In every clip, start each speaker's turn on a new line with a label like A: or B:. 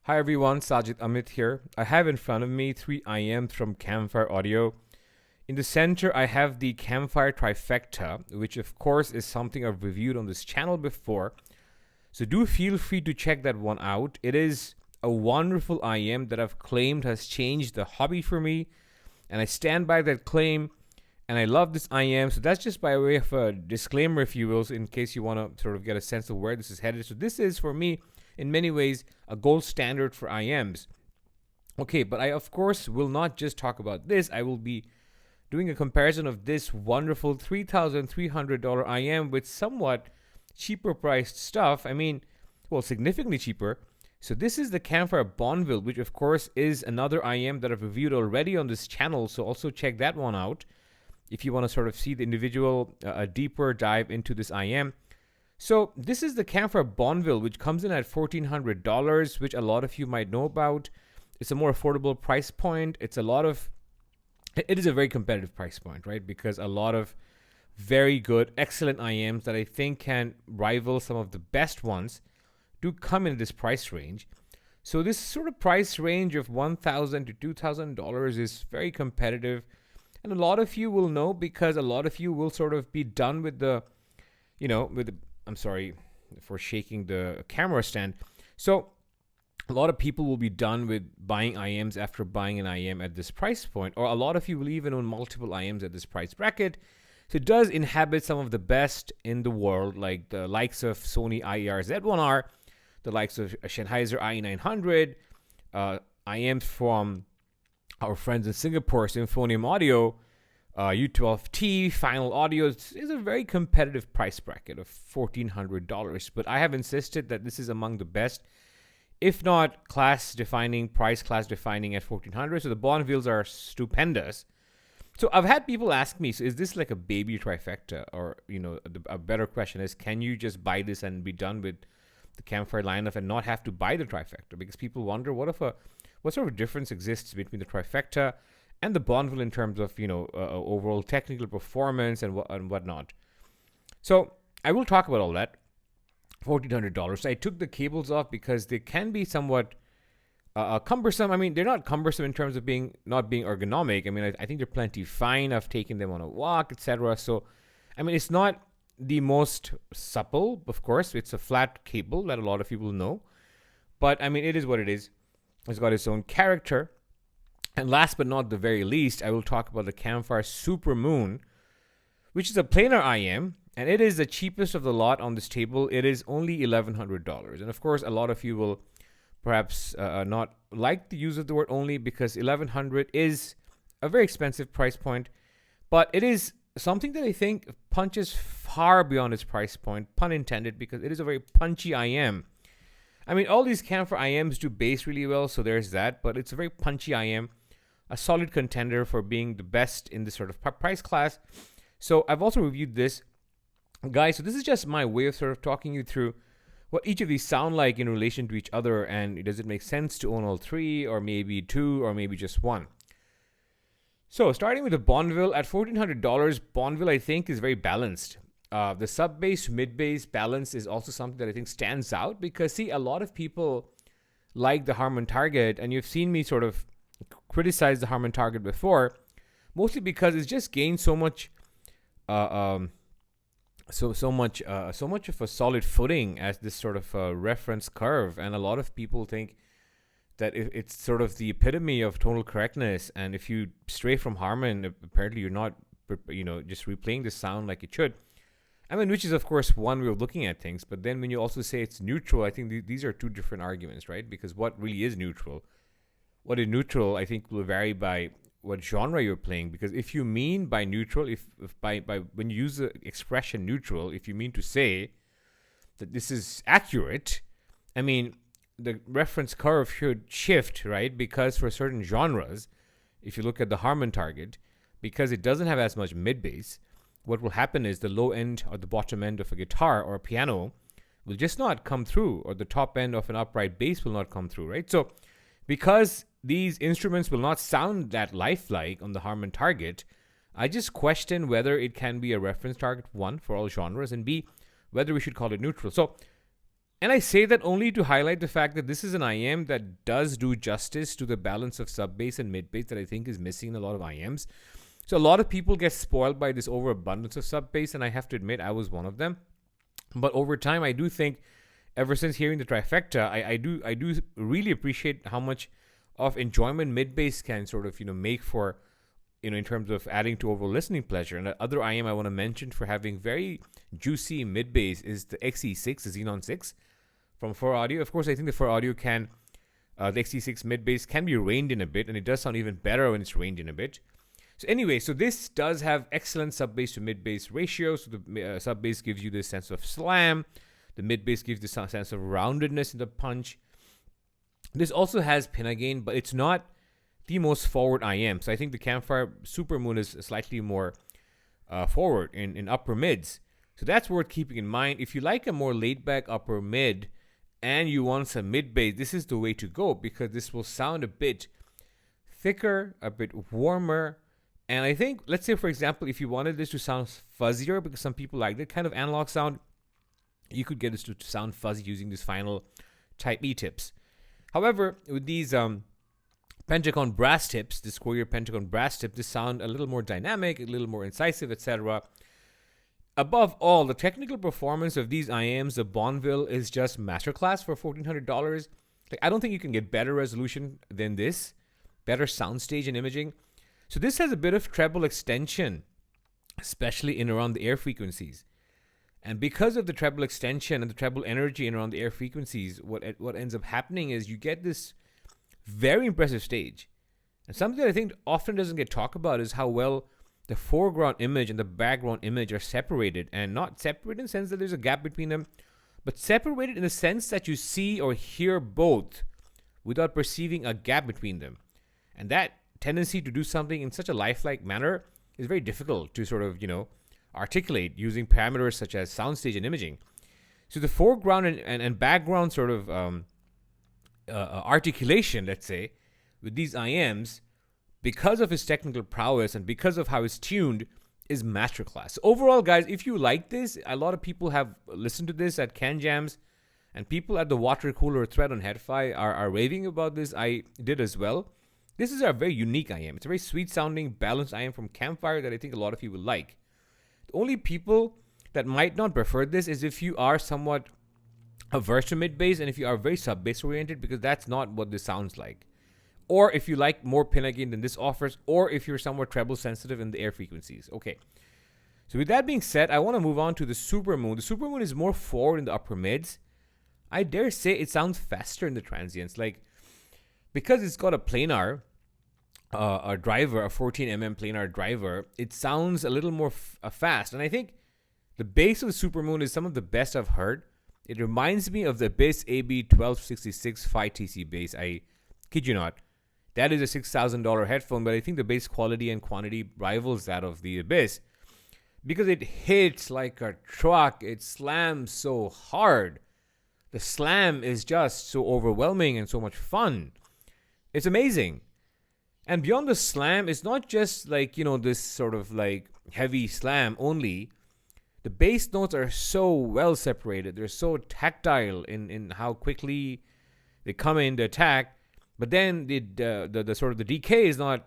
A: Hi everyone, Sajid Amit here. I have in front of me three IMs from Campfire Audio. In the center, I have the Campfire Trifecta, which of course is something I've reviewed on this channel before. So do feel free to check that one out. It is a wonderful IM that I've claimed has changed the hobby for me, and I stand by that claim. And I love this IM. So that's just by way of a disclaimer, if you will, so in case you want to sort of get a sense of where this is headed. So this is, for me, in many ways, a gold standard for IMs. Okay, but I, of course, will not just talk about this. I will be doing a comparison of this wonderful $3,300 IM with somewhat cheaper priced stuff. I mean, well, significantly cheaper. So this is the Campfire Bonneville, which, of course, is another IM that I've reviewed already on this channel. So also check that one out if you want to sort of see the individual, a deeper dive into this IM. So this is the Campfire Bonneville, which comes in at $1,400, which a lot of you might know about. It's a more affordable price point. It is a very competitive price point, right? Because a lot of very good, excellent IMs that I think can rival some of the best ones do come in this price range. So this sort of price range of $1,000 to $2,000 is very competitive. And a lot of you will know because a lot of you will sort of be done with I'm sorry for shaking the camera stand. So a lot of people will be done with buying IMs after buying an IM at this price point, or a lot of you will even own multiple IMs at this price bracket. So it does inhabit some of the best in the world, like the likes of Sony IER Z1R, the likes of Sennheiser IE900, IMs from our friends in Singapore, Symphonium Audio, U12T, Final Audio is a very competitive price bracket of $1,400. But I have insisted that this is among the best, if not price class defining at $1,400. So the Bonnevilles are stupendous. So I've had people ask me, so is this like a baby trifecta? Or, a better question is, can you just buy this and be done with the Campfire lineup and not have to buy the trifecta? Because people wonder, what sort of difference exists between the trifecta and the Bonneville in terms of overall technical performance and whatnot. So I will talk about all that. $1,400. I took the cables off because they can be somewhat cumbersome. I mean, they're not cumbersome in terms of not being ergonomic. I mean, I think they're plenty fine. I've taken them on a walk, etc. So, I mean, it's not the most supple. Of course, it's a flat cable that a lot of people know. But I mean, it is what it is. It's got its own character. And last but not the very least, I will talk about the Campfire Supermoon, which is a planar IM, and it is the cheapest of the lot on this table. It is only $1,100. And of course, a lot of you will perhaps not like the use of the word only, because $1,100 is a very expensive price point, but it is something that I think punches far beyond its price point, pun intended, because it is a very punchy IM. I mean, all these Campfire IMs do bass really well, so there's that, but it's a very punchy IM, a solid contender for being the best in this sort of price class. So I've also reviewed this. Guys, so this is just my way of sort of talking you through what each of these sound like in relation to each other, and does it make sense to own all three, or maybe two, or maybe just one. So starting with the Bonneville, at $1,400, Bonneville I think is very balanced. The sub-bass, mid-bass balance is also something that I think stands out, because, see, a lot of people like the Harman Target, and you've seen me sort of criticize the Harman Target before, mostly because it's just gained so much of a solid footing as this sort of reference curve, and a lot of people think that it's sort of the epitome of tonal correctness, and if you stray from Harman, apparently you're not, just replaying the sound like it should. I mean, which is, of course, one way of looking at things. But then when you also say it's neutral, I think these are two different arguments, right? Because what really is neutral? What is neutral, I think, will vary by what genre you're playing. Because if you mean by neutral, if by when you use the expression neutral, if you mean to say that this is accurate, I mean, the reference curve should shift, right? Because for certain genres, if you look at the Harman Target, because it doesn't have as much mid-bass, what will happen is the low end or the bottom end of a guitar or a piano will just not come through, or the top end of an upright bass will not come through, right? So because these instruments will not sound that lifelike on the Harman Target, I just question whether it can be a reference target, one, for all genres, and B, whether we should call it neutral. So And I say that only to highlight the fact that this is an IM that does do justice to the balance of sub bass and mid bass that I think is missing in a lot of IMs. So a lot of people get spoiled by this overabundance of sub bass, and I have to admit I was one of them. But over time, I do think, ever since hearing the Trifecta, I do really appreciate how much of enjoyment mid bass can sort of make for, in terms of adding to overall listening pleasure. And the other IM I want to mention for having very juicy mid bass is the XE6, the Xenon 6 from 4Audio. Of course, I think the 4Audio the XE6 mid bass can be reined in a bit, and it does sound even better when it's reined in a bit. So anyway, so this does have excellent sub bass to mid bass ratio. So the sub bass gives you this sense of slam. The mid bass gives this sense of roundedness in the punch. This also has pinna gain, but it's not the most forward IM. So I think the Campfire Supermoon is slightly more forward in upper mids. So that's worth keeping in mind. If you like a more laid back upper mid and you want some mid bass, this is the way to go, because this will sound a bit thicker, a bit warmer. And I think, let's say, for example, if you wanted this to sound fuzzier, because some people like that kind of analog sound, you could get this to sound fuzzy using these final Type E tips. However, with these Pentacon brass tips, the square Pentacon brass tip, this sound a little more dynamic, a little more incisive, etc. Above all, the technical performance of these IMs, the Bonneville, is just masterclass for $1,400. Like, I don't think you can get better resolution than this, better soundstage and imaging. So this has a bit of treble extension, especially in around the air frequencies. And because of the treble extension and the treble energy in around the air frequencies, what ends up happening is you get this very impressive stage. And something that I think often doesn't get talked about is how well the foreground image and the background image are separated. And not separated in the sense that there's a gap between them, but separated in the sense that you see or hear both without perceiving a gap between them. And that tendency to do something in such a lifelike manner is very difficult to sort of, articulate using parameters such as soundstage and imaging. So the foreground and background sort of articulation, let's say, with these IMs, because of his technical prowess and because of how it's tuned, is masterclass. So overall, guys, if you like this, a lot of people have listened to this at Can Jams, and people at the water cooler thread on Headfi are raving about this. I did as well. This is a very unique IM. It's a very sweet sounding, balanced IM from Campfire that I think a lot of you will like. The only people that might not prefer this is if you are somewhat averse to mid bass and if you are very sub bass oriented, because that's not what this sounds like. Or if you like more pinna gain than this offers, or if you're somewhat treble sensitive in the air frequencies. Okay. So with that being said, I want to move on to the Supermoon. The Supermoon is more forward in the upper mids. I dare say it sounds faster in the transients. Like, because it's got a planar, a driver, a 14mm planar driver, it sounds a little more fast. And I think the bass of the Supermoon is some of the best I've heard. It reminds me of the Abyss AB1266 5TC bass. I kid you not. That is a $6,000 headphone, but I think the bass quality and quantity rivals that of the Abyss, because it hits like a truck. It slams so hard. The slam is just so overwhelming and so much fun. It's amazing. And beyond the slam, it's not just like, this sort of like heavy slam only. The bass notes are so well separated. They're so tactile in how quickly they come in the attack. But then the sort of the decay is not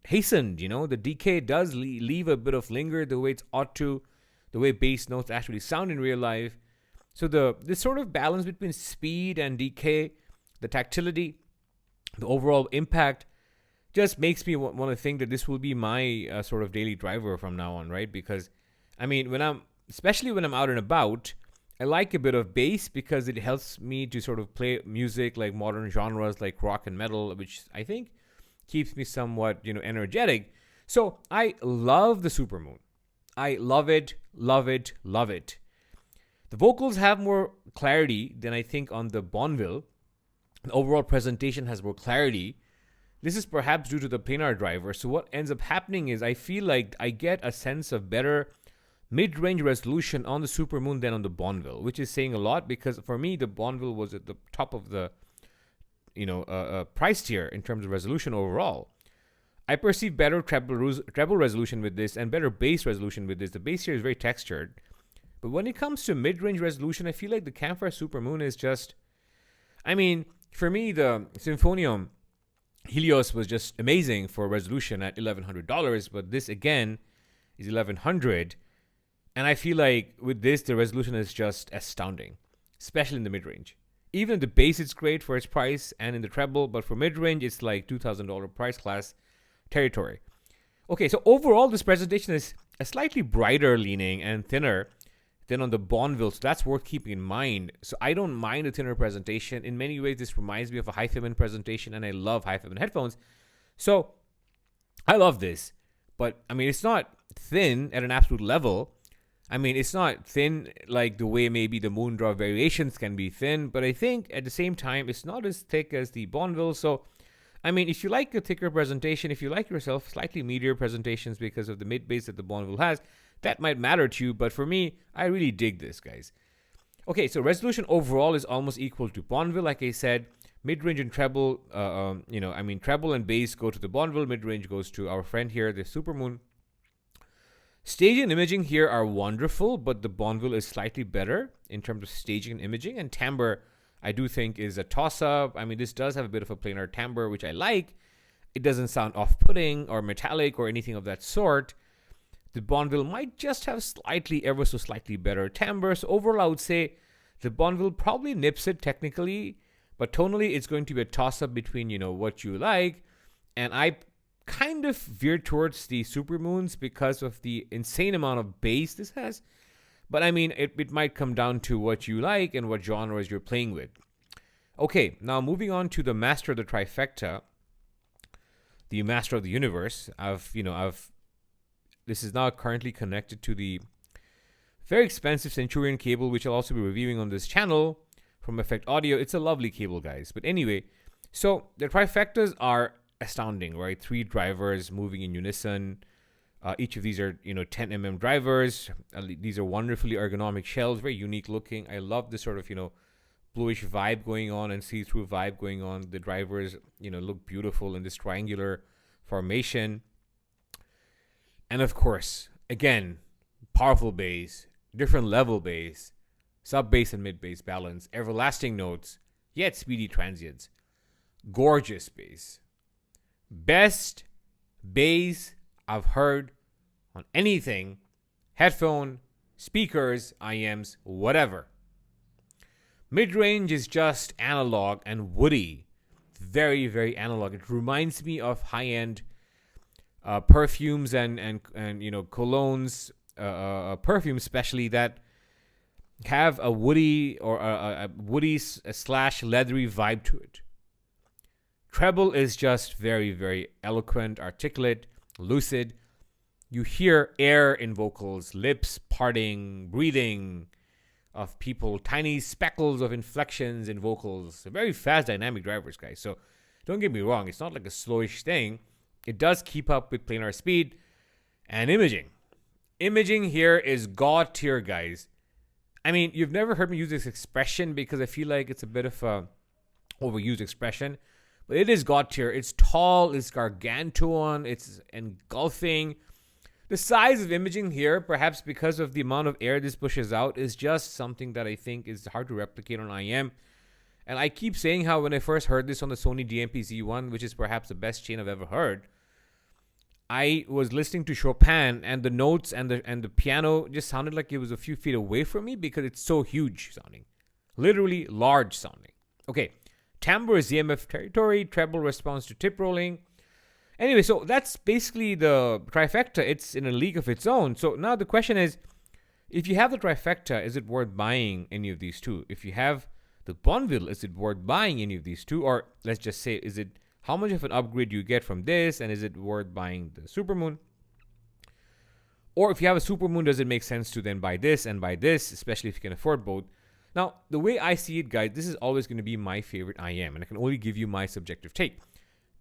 A: hastened, The decay does leave a bit of linger the way it's ought to, the way bass notes actually sound in real life. So this sort of balance between speed and decay, the tactility, the overall impact, just makes me want to think that this will be my sort of daily driver from now on, right? Because, I mean, especially when I'm out and about, I like a bit of bass because it helps me to sort of play music like modern genres like rock and metal, which I think keeps me somewhat, energetic. So I love the Supermoon. I love it, love it, love it. The vocals have more clarity than I think on the Bonneville. The overall presentation has more clarity. This is perhaps due to the planar driver. So what ends up happening is I feel like I get a sense of better mid-range resolution on the Supermoon than on the Bonneville, which is saying a lot, because for me, the Bonneville was at the top of the price tier in terms of resolution overall. I perceive better treble resolution with this and better bass resolution with this. The bass here is very textured, But when it comes to mid-range resolution, I feel like the Campfire Supermoon is just, I mean, for me, the Symphonium Helios was just amazing for resolution at $1,100, but this again is $1,100. And I feel like with this, the resolution is just astounding, especially in the mid-range. Even in the bass, it's great for its price, and in the treble, but for mid-range, it's like $2,000 price class territory. Okay, so overall, this presentation is a slightly brighter leaning and thinner than on the Bonneville, so that's worth keeping in mind. So I don't mind a thinner presentation. In many ways, this reminds me of a Hi-Fi presentation, and I love Hi-Fi headphones. So I love this, but I mean, it's not thin at an absolute level. I mean, it's not thin like the way maybe the Moondraw variations can be thin, but I think at the same time, it's not as thick as the Bonneville. So, I mean, if you like a thicker presentation, if you like yourself slightly meatier presentations because of the mid-bass that the Bonneville has, that might matter to you. But for me, I really dig this, guys. Okay, so resolution overall is almost equal to Bonneville. Like I said, mid-range and treble, treble and bass go to the Bonneville. Mid-range goes to our friend here, the Supermoon. Staging and imaging here are wonderful, but the Bonneville is slightly better in terms of staging and imaging. And timbre, I do think, is a toss-up. I mean, this does have a bit of a planar timbre, which I like. It doesn't sound off-putting or metallic or anything of that sort. The Bonneville might just have ever so slightly better timbre. So overall, I would say the Bonneville probably nips it technically, but tonally, it's going to be a toss-up between, what you like. And I kind of veered towards the Supermoons because of the insane amount of bass this has. But I mean, it might come down to what you like and what genres you're playing with. Okay, now moving on to the Master of the Trifecta, the Master of the Universe. This is now currently connected to the very expensive Centurion cable, which I'll also be reviewing on this channel from Effect Audio. It's a lovely cable, guys. But anyway, so the Trifectas are astounding, right? 3 drivers moving in unison. Each of these are, 10mm drivers. These are wonderfully ergonomic shells, very unique looking. I love this sort of, bluish vibe going on and see-through vibe going on. The drivers, look beautiful in this triangular formation. And of course, again, powerful bass, different level bass, sub-bass and mid-bass balance, everlasting notes, yet speedy transients. Gorgeous bass. Best bass I've heard on anything, headphone, speakers, IMs, whatever. Mid-range is just analog and woody. Very, very analog. It reminds me of high-end perfumes and colognes, perfumes especially that have a woody or a woody / leathery vibe to it. Treble is just very, very eloquent, articulate, lucid. You hear air in vocals, lips parting, breathing of people, tiny speckles of inflections in vocals. Very fast, dynamic drivers, guys. So don't get me wrong, it's not like a slowish thing. It does keep up with planar speed and imaging. Imaging here is God tier, guys. I mean, you've never heard me use this expression because I feel like it's a bit of a overused expression. But it is God tier. It's tall, it's gargantuan, it's engulfing. The size of imaging here, perhaps because of the amount of air this pushes out, is just something that I think is hard to replicate on IM. And I keep saying how when I first heard this on the Sony DMP-Z1, which is perhaps the best chain I've ever heard, I was listening to Chopin and the notes and the piano just sounded like it was a few feet away from me because it's so huge sounding. Literally large sounding. Okay. Timbre is EMF territory, treble responds to tip rolling. Anyway, so that's basically the Trifecta. It's in a league of its own. So now the question is, if you have the Trifecta, is it worth buying any of these two? If you have the Bonneville, is it worth buying any of these two? Or let's just say, how much of an upgrade do you get from this? And is it worth buying the Supermoon? Or if you have a Supermoon, does it make sense to then buy this and buy this, especially if you can afford both? Now, the way I see it, guys, this is always going to be my favorite IM, and I can only give you my subjective take.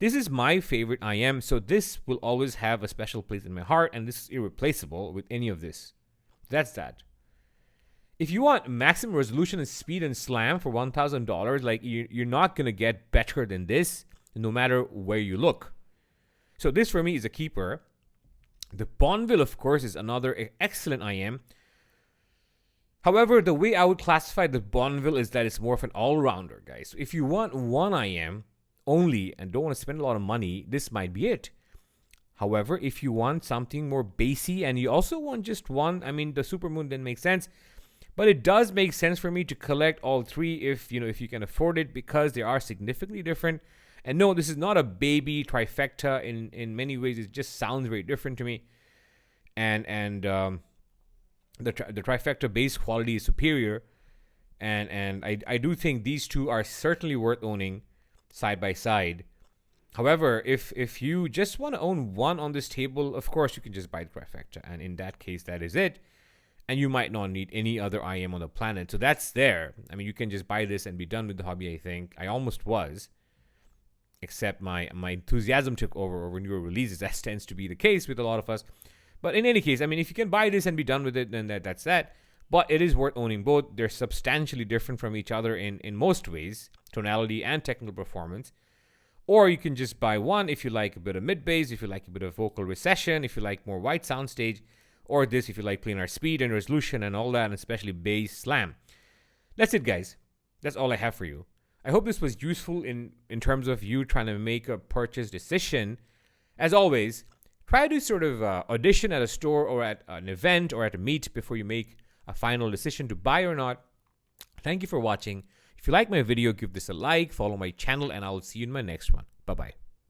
A: This is my favorite IM, so this will always have a special place in my heart, and this is irreplaceable with any of this. That's that. If you want maximum resolution and speed and slam for $1,000, like you're not going to get better than this, no matter where you look. So this for me is a keeper. The Bonneville, of course, is another excellent IM. However, the way I would classify the Bonneville is that it's more of an all-rounder, guys. So if you want one IM only and don't want to spend a lot of money, this might be it. However, if you want something more bassy and you also want just one, I mean, the Supermoon didn't make sense, but it does make sense for me to collect all three if you can afford it, because they are significantly different. And no, this is not a baby trifecta. In many ways, it just sounds very different to me. And the trifecta base quality is superior, and I do think these two are certainly worth owning side by side. However, if you just want to own one on this table, of course you can just buy the trifecta, and in that case, that is it. And you might not need any other IM on the planet, so that's there. I mean, you can just buy this and be done with the hobby. I think I almost was, except my enthusiasm took over newer releases. That tends to be the case with a lot of us. But in any case, I mean, if you can buy this and be done with it, then that's that. But it is worth owning both. They're substantially different from each other in most ways, tonality and technical performance. Or you can just buy one if you like a bit of mid-bass, if you like a bit of vocal recession, if you like more white soundstage, or this if you like planar speed and resolution and all that, and especially bass slam. That's it, guys. That's all I have for you. I hope this was useful in terms of you trying to make a purchase decision. As always, try to sort of audition at a store or at an event or at a meet before you make a final decision to buy or not. Thank you for watching. If you like my video, give this a like, follow my channel, and I will see you in my next one. Bye-bye.